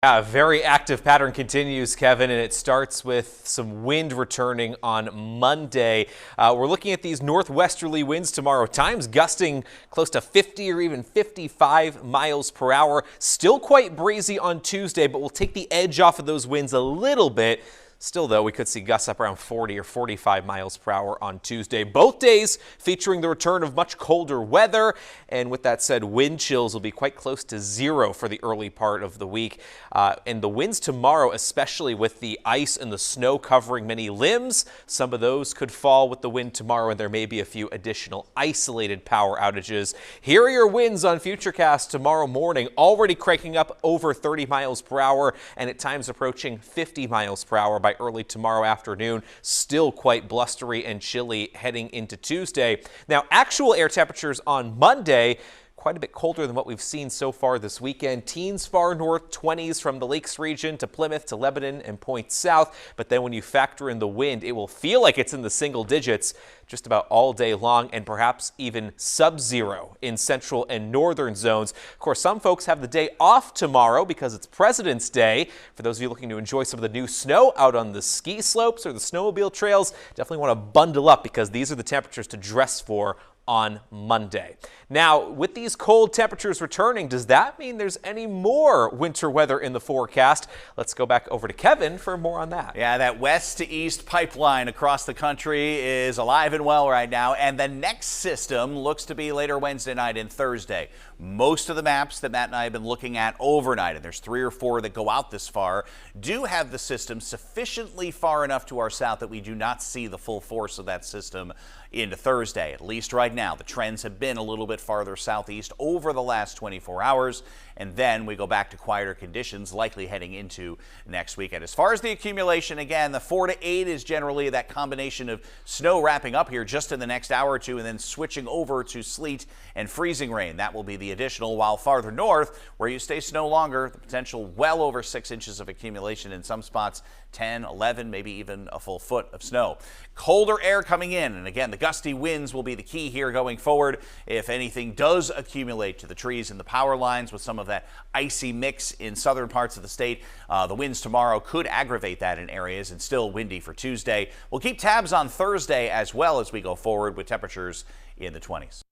Yeah, a very active pattern continues, Kevin, and it starts with some wind returning on Monday. We're looking at these northwesterly winds tomorrow, times gusting close to 50 or even 55 miles per hour. Still quite breezy on Tuesday, but we'll take the edge off of those winds a little bit. Still, though, we could see gusts up around 40 or 45 miles per hour on Tuesday. Both days featuring the return of much colder weather. And with that said, wind chills will be quite close to zero for the early part of the week. And the winds tomorrow, especially with the ice and the snow covering many limbs, some of those could fall with the wind tomorrow, and there may be a few additional isolated power outages. Here are your winds on Futurecast tomorrow morning, already cranking up over 30 miles per hour and at times approaching 50 miles per hour by early tomorrow afternoon. Still quite blustery and chilly heading into Tuesday. Now, actual air temperatures on Monday, quite a bit colder than what we've seen so far this weekend. Teens far north, 20s from the Lakes region to Plymouth to Lebanon and Point South. But then when you factor in the wind, it will feel like it's in the single digits just about all day long, and perhaps even sub-zero in central and northern zones. Of course, some folks have the day off tomorrow because it's President's Day. For those of you looking to enjoy some of the new snow out on the ski slopes or the snowmobile trails, definitely want to bundle up because these are the temperatures to dress for on Monday. Now, with these cold temperatures returning, does that mean there's any more winter weather in the forecast? Let's go back over to Kevin for more on that. Yeah, that west to east pipeline across the country is alive and well right now, and the next system looks to be later Wednesday night and Thursday. Most of the maps that Matt and I have been looking at overnight, and there's 3 or 4 that go out this far, do have the system sufficiently far enough to our south that we do not see the full force of that system into Thursday. At least right now, the trends have been a little bit farther southeast over the last 24 hours, and then we go back to quieter conditions likely heading into next weekend. As far as the accumulation, again, the 4 to 8 is generally that combination of snow wrapping up here just in the next hour or two and then switching over to sleet and freezing rain. That will be the additional, while farther north, where you stay snow longer, the potential well over 6 inches of accumulation in some spots, 10, 11, maybe even a full foot of snow. Colder air coming in, and again, the gusty winds will be the key here going forward. If anything does accumulate to the trees and the power lines with some of that icy mix in southern parts of the state, the winds tomorrow could aggravate that in areas, and still windy for Tuesday. We'll keep tabs on Thursday as well as we go forward with temperatures in the 20s.